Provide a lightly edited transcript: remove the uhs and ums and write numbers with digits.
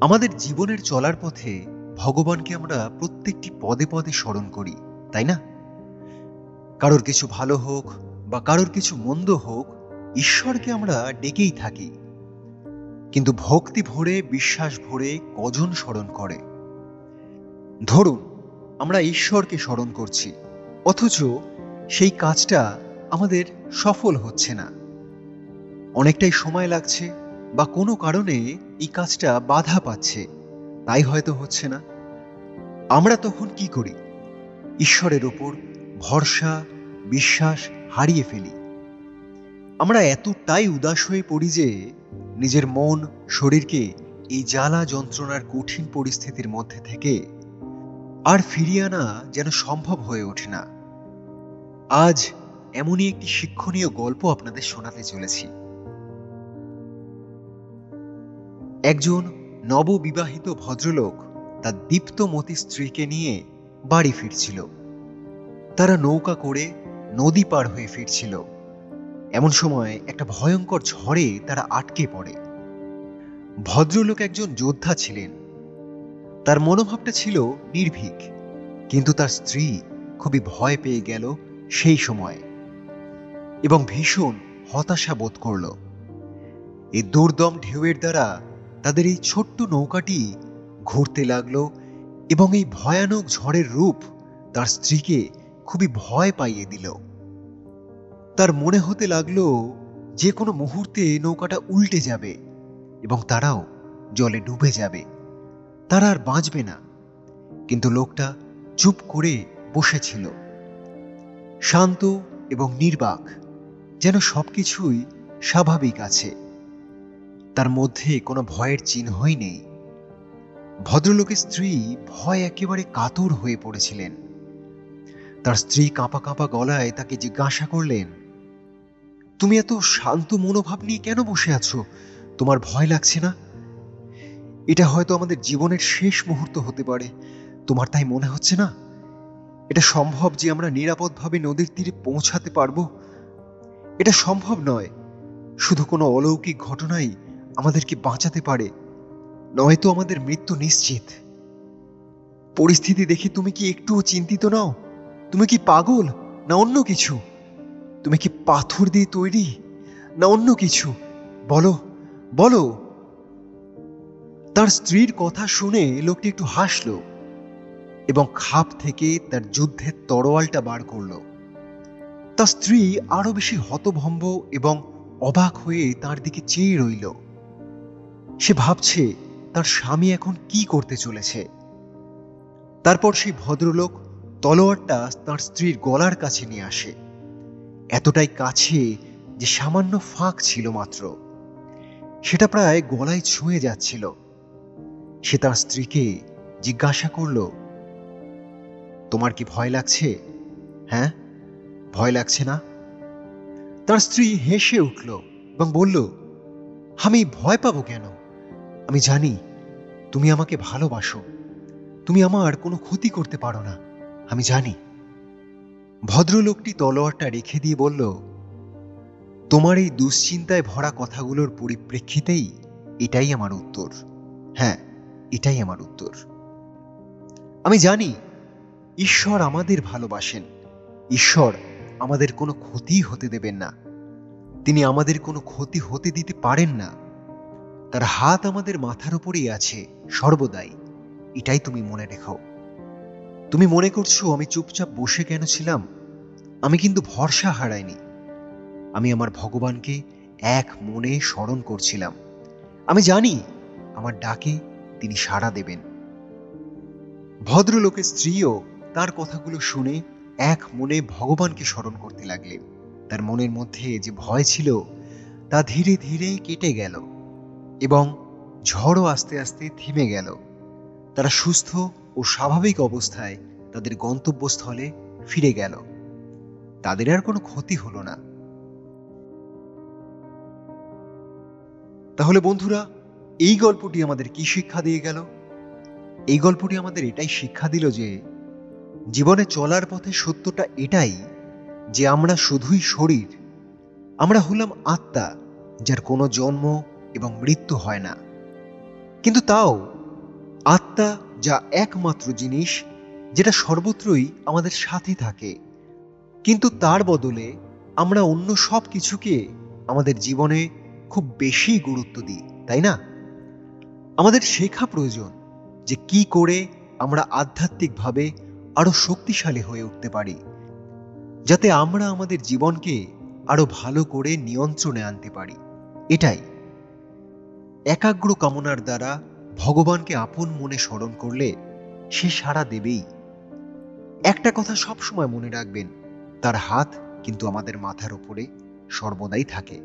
আমাদের জীবনের চলার পথে ভগবানকে আমরা প্রত্যেকটি পদে পদে স্মরণ করি, তাই না? কারোর কিছু ভালো হোক বা কারোর কিছু মন্দ হোক, ঈশ্বরকে আমরা ডেকেই থাকি। কিন্তু ভক্তি ভরে, বিশ্বাস ভরে কজন স্মরণ করে? ধরুন, আমরা ঈশ্বরকে স্মরণ করছি, অথচ সেই কাজটা আমাদের সফল হচ্ছে না, অনেকটাই সময় লাগছে, বা কোনো কারণে এই কাজটা বাধা পাচ্ছে, তাই হয়তো হচ্ছে না। আমরা তখন কি করি? ঈশ্বরের ওপর ভরসা, বিশ্বাস হারিয়ে ফেলি। আমরা এতটাই উদাস হয়ে পড়ি যে নিজের মন, শরীরকে এই জ্বালা যন্ত্রণার কঠিন পরিস্থিতির মধ্যে থেকে আর ফিরিয়ে আনা যেন সম্ভব হয়ে ওঠে না। আজ এমনই একটি শিক্ষণীয় গল্প আপনাদের শোনাতে চলেছি। একজন নববিবাহিত ভদ্রলোক তার দীপ্তমতী স্ত্রীকে নিয়ে বাড়ি ফিরছিল। তারা নৌকা করে নদী পার হয়ে ফিরছিল। এমন সময় একটা ভয়ঙ্কর ঝড়ে তারা আটকে পড়ে। ভদ্রলোক একজন যোদ্ধা ছিলেন। তার মনোভাবটা ছিল নির্ভীক, কিন্তু তার স্ত্রী খুবই ভয় পেয়ে গেল সেই সময়, এবং ভীষণ হতাশা বোধ করল। এই দুর্দম ঢেউয়ের দ্বারা তাদের এই ছোট্ট নৌকাটি ঘুরতে লাগলো, এবং এই ভয়ানক ঝড়ের রূপ তার স্ত্রীকে খুবই ভয় পাইয়ে দিল। তার মনে হতে লাগলো যে কোনো মুহূর্তে নৌকাটা উল্টে যাবে এবং তারাও জলে ডুবে যাবে, তারা আর বাঁচবে না। কিন্তু লোকটা চুপ করে বসেছিল, শান্ত এবং নির্বাক, যেন সবকিছুই স্বাভাবিক আছে। তার মধ্যে কোনো ভয়ের চিহ্নই নেই। ভদ্রলোকের স্ত্রী ভয় একেবারে কাতর হয়ে পড়েছিলেন। তার স্ত্রী কাঁপা কাঁপা গলায় তাকে জিজ্ঞাসা করলেন, তুমি এত শান্ত মনোভাব নিয়ে কেন বসে আছো? তোমার ভয় লাগছে না? এটা হয়তো আমাদের জীবনের শেষ মুহূর্ত হতে পারে, তোমার তাই মনে হচ্ছে না? এটা সম্ভব যে আমরা নিরাপদভাবে নদীর তীরে পৌঁছাতে পারবো? এটা সম্ভব নয়। শুধু কোনো অলৌকিক ঘটনাই আমাদেরকে বাঁচাতে পারে, নয়তো আমাদের মৃত্যু নিশ্চিত। পরিস্থিতি দেখে তুমি কি একটুও চিন্তিত নও? তুমি কি পাগল, না অন্য কিছু? তুমি কি পাথর দিয়ে তৈরি, না অন্য কিছু? বলো, বলো। তার স্ত্রীর কথা শুনে লোকটি একটু হাসল এবং খাপ থেকে তার যুদ্ধের তরোয়ালটা বার করল। তার স্ত্রী আরো বেশি হতভম্ব এবং অবাক হয়ে তার দিকে চেয়ে রইল। সে ভাবছে তার স্বামী এখন কি করতে চলেছে। তারপর সেই ভদ্রলোক তলোয়ারটা তার স্ত্রীর গলার কাছে নিয়ে আসে, এতটাই কাছে যে সামান্য ফাঁক ছিল মাত্র। সেটা প্রায় গলায় ছুঁয়ে যাচ্ছিল। সে তার স্ত্রীকে জিজ্ঞাসা করল, তোমার কি ভয় লাগছে? হ্যাঁ, ভয় লাগছে না? তার স্ত্রী হেসে উঠল এবং বলল, আমি ভয় পাবো কেন? আমি জানি তুমি আমাকে ভালোবাসো। তুমি আমার কোনো ক্ষতি করতে পারো না, আমি জানি। ভদ্রলোকটি তলোয়ারটা রেখে দিয়ে বলল, তোমার এই দুশ্চিন্তায় ভরা কথাগুলোর পরিপ্রেক্ষিতেই এটাই আমার উত্তর। হ্যাঁ, এটাই আমার উত্তর। আমি জানি ঈশ্বর আমাদের ভালোবাসেন। ঈশ্বর আমাদের কোনো ক্ষতি হতে দেবেন না। তিনি আমাদের কোনো ক্ষতি হতে দিতে পারেন না। তার হাত আমাদের মাথার উপরেই আছে সর্বদাই। এটাই তুমি মনে রেখো। তুমি মনে করছো আমি চুপচাপ বসে কেন ছিলাম? আমি কিন্তু ভরসা হারাইনি। আমি আমার ভগবানকে এক মনে স্মরণ করছিলাম। আমি জানি আমার ডাকে তিনি সাড়া দেবেন। ভদ্রলোকের স্ত্রীও তার কথাগুলো শুনে এক মনে ভগবানকে স্মরণ করতে লাগলেন। তার মনের মধ্যে যে ভয় ছিল তা ধীরে ধীরে কেটে গেল এবং ঝড়ও আস্তে আস্তে থেমে গেল। তারা সুস্থ ও স্বাভাবিক অবস্থায় তাদের গন্তব্যস্থলে ফিরে গেল। তাদের আর কোনো ক্ষতি হলো না। তাহলে বন্ধুরা, এই গল্পটি আমাদের কি শিক্ষা দিয়ে গেল? এই গল্পটি আমাদের এটাই শিক্ষা দিল যে জীবনে চলার পথে সত্যটা এটাই যে আমরা শুধুই শরীর, আমরা হলাম আত্মা, যার কোনো জন্ম এবং মৃত্যু হয় না। কিন্তু তাও আত্মা যা একমাত্র জিনিস যেটা সর্বত্রই আমাদের সাথে থাকে, কিন্তু তার বদলে আমরা অন্য সব কিছুকে আমাদের জীবনে খুব বেশি গুরুত্ব দিই, তাই না? আমাদের শেখা প্রয়োজন যে কি করে আমরা আধ্যাত্মিকভাবে আরো শক্তিশালী হয়ে উঠতে পারি, যাতে আমরা আমাদের জীবনকে আরো ভালো করে নিয়ন্ত্রণে আনতে পারি। এটাই একাগ্র কামনার দ্বারা ভগবানকে আপন মনে স্মরণ করলে সে সাড়া দেবেই। একটা কথা সবসময় মনে রাখবেন, তার হাত কিন্তু আমাদের মাথার উপরে সর্বদাই থাকে।